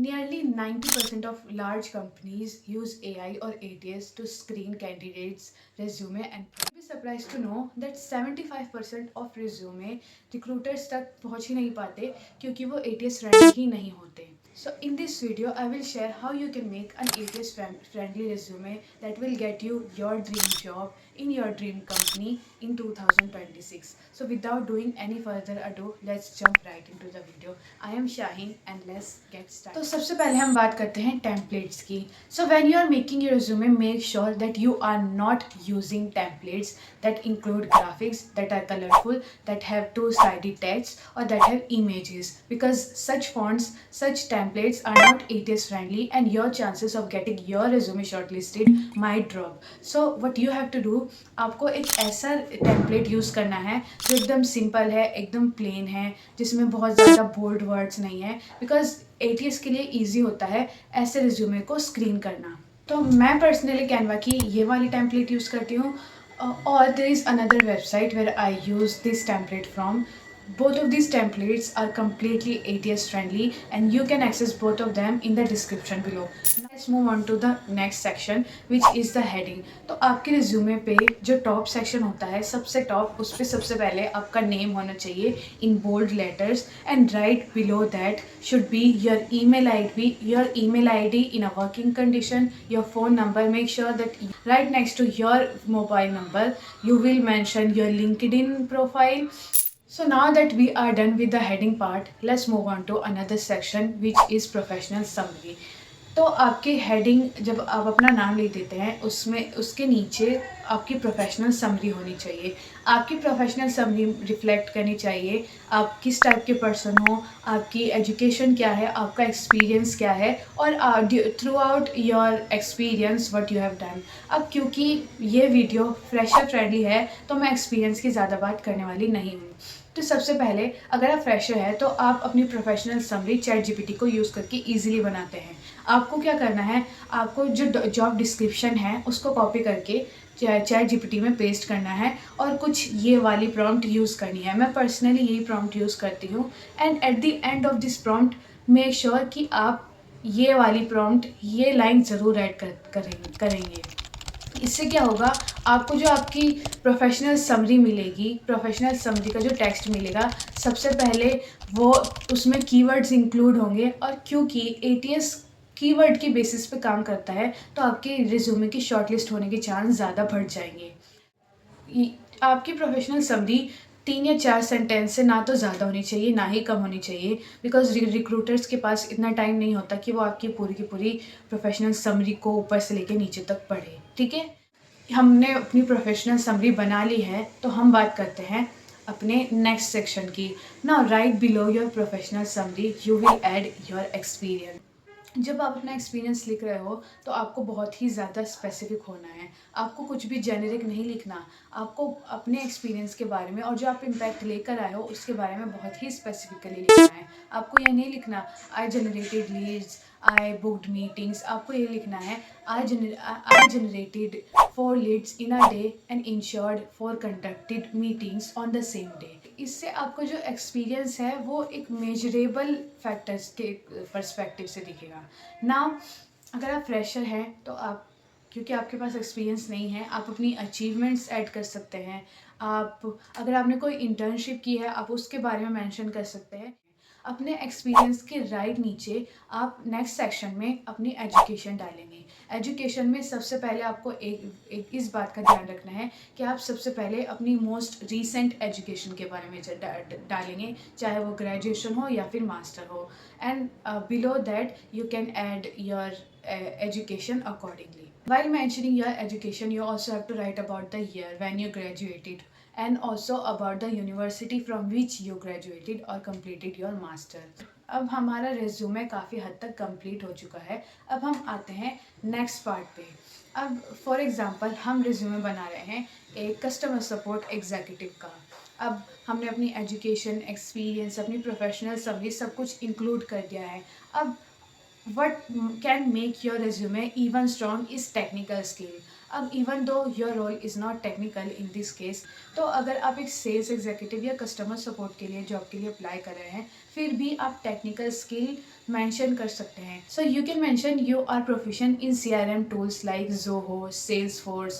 Nearly 90% of large companies use AI or ATS to screen candidates' resume and be surprised to know that 75% of resume recruiters तक पहुंच ही नहीं पाते क्योंकि वो ATS friendly ही नहीं होते. So in this video, I will share how you can make an ATS friendly resume that will get you your dream job in your dream company in 2026. So without doing any further ado, let's jump right into the video. I am Shaheen and let's get started. तो सबसे पहले हम बात करते हैं templates की. So when you are making your resume, make sure that you are not using templates that include graphics that are colorful, that have two-sided text or that have images, because such fonts, such templates are not ATS friendly and your chances of getting your resume shortlisted might drop. So what you have to do, आपको एक ऐसा template use करना है जो एकदम simple है, एकदम plane है, जिसमें बहुत ज़्यादा बोल्ड वर्ड्स नहीं है, बिकॉज ATS के लिए ईजी होता है ऐसे रिज्यूमे को स्क्रीन करना. तो मैं पर्सनली कैनवा की ये वाली टेम्पलेट यूज़ करती हूँ, और there is another website where I use this template from. Both of these templates are completely ATS friendly and you can access both of them in the description below. Now let's move on to the next section which is the heading. तो आपके resume पे जो top section होता है, सबसे top, उस पर सबसे पहले आपका नेम होना चाहिए in bold letters and right below that should be your email ID in a working condition, your phone number. Make sure that right next to your mobile number you will mention your LinkedIn profile. So now that we are done with the heading part, let's move on to another section which is professional summary. तो आपके heading, जब आप अपना नाम लिख देते हैं, उसमें उसके नीचे आपकी प्रोफेशनल समरी होनी चाहिए. आपकी प्रोफेशनल समरी रिफ्लेक्ट करनी चाहिए आप किस टाइप के पर्सन हो, आपकी एजुकेशन क्या है, आपका एक्सपीरियंस क्या है, और through out your experience what you have done. अब क्योंकि ये वीडियो फ्रेशर फ्रेंडली है तो मैं एक्सपीरियंस की ज़्यादा बात करने वाली नहीं हूँ. तो सबसे पहले, अगर आप फ्रेशर हैं तो आप अपनी प्रोफेशनल समरी चैट जीपीटी को यूज़ करके ईजिली बनाते हैं. आपको क्या करना है, आपको जो जॉब डिस्क्रिप्शन है उसको कॉपी करके चैट जीपीटी में पेस्ट करना है और कुछ ये वाली प्रॉम्प्ट यूज़ करनी है. मैं पर्सनली यही प्रॉम्प्ट यूज़ करती हूँ and at the end of this prompt make sure कि आप ये वाली प्रॉम्प्ट, ये लाइन ज़रूर ऐड करेंगे. इससे क्या होगा, आपको जो आपकी प्रोफेशनल समरी मिलेगी, प्रोफेशनल समरी का जो टेक्स्ट मिलेगा, सबसे पहले वो उसमें कीवर्ड्स इंक्लूड होंगे. और क्योंकि ATS कीवर्ड की बेसिस पे काम करता है तो आपके रिज्यूमे की शॉर्टलिस्ट होने के चांस ज़्यादा बढ़ जाएंगे. आपकी प्रोफेशनल समरी 3 या 4 सेंटेंस से ना तो ज़्यादा होनी चाहिए ना ही कम होनी चाहिए, बिकॉज रिक्रूटर्स के पास इतना टाइम नहीं होता कि वो आपकी पूरी की पूरी प्रोफेशनल समरी को ऊपर से लेकर नीचे तक पढ़े. ठीक है, हमने अपनी प्रोफेशनल समरी बना ली है तो हम बात करते हैं अपने नेक्स्ट सेक्शन की. Now right below your professional summary you will add your experience. जब आप अपना एक्सपीरियंस लिख रहे हो तो आपको बहुत ही ज़्यादा स्पेसिफिक होना है. आपको कुछ भी जेनेरिक नहीं लिखना. आपको अपने एक्सपीरियंस के बारे में और जो आप इम्पैक्ट लेकर आए हो उसके बारे में बहुत ही स्पेसिफिकली लिखना है. आपको ये नहीं लिखना I generated leads, I booked meetings. आपको ये लिखना है I generated 4 leads in a day and ensured 4 conducted meetings on the same day. इससे आपको जो एक्सपीरियंस है वो एक मेजरेबल फैक्टर्स के पर्सपेक्टिव से दिखेगा ना. अगर आप फ्रेशर हैं तो आप, क्योंकि आपके पास एक्सपीरियंस नहीं है, आप अपनी अचीवमेंट्स ऐड कर सकते हैं. आप, अगर आपने कोई इंटर्नशिप की है, आप उसके बारे में मेंशन कर सकते हैं. अपने एक्सपीरियंस के राइट नीचे आप नेक्स्ट सेक्शन में अपनी एजुकेशन डालेंगे. एजुकेशन में सबसे पहले आपको एक इस बात का ध्यान रखना है कि आप सबसे पहले अपनी मोस्ट रीसेंट एजुकेशन के बारे में डालेंगे, चाहे वो ग्रेजुएशन हो या फिर मास्टर हो. And below that you can add your education accordingly. While mentioning your education, you also have to write about the year when you graduated and also about the university from which you graduated or completed your master. अब हमारा resume काफ़ी हद तक complete हो चुका है. अब हम आते हैं नेक्स्ट पार्ट पे. अब फॉर एग्जांपल हम रेज्यूमे बना रहे हैं एक कस्टमर सपोर्ट एग्जीक्यूटिव का. अब हमने अपनी एजुकेशन, एक्सपीरियंस, अपनी प्रोफेशनल समरी सब कुछ इंक्लूड कर दिया है. अब what can make your resume even strong is technical skill. अब even though your role is not technical in this case, तो अगर आप एक सेल्स एग्जीक्यूटिव या कस्टमर सपोर्ट के लिए जॉब के लिए अप्लाई कर रहे हैं, फिर भी आप टेक्निकल स्किल मेंशन कर सकते हैं. So you can mention you are proficient in CRM tools like Zoho, Salesforce.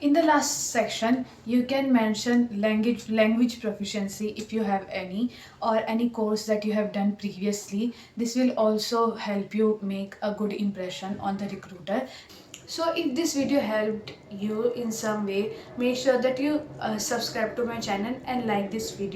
In the last section, you can mention language proficiency if you have any, or any course that you have done previously. This will also help you make a good impression on the recruiter. So if this video helped you in some way, make sure that you subscribe to my channel and like this video.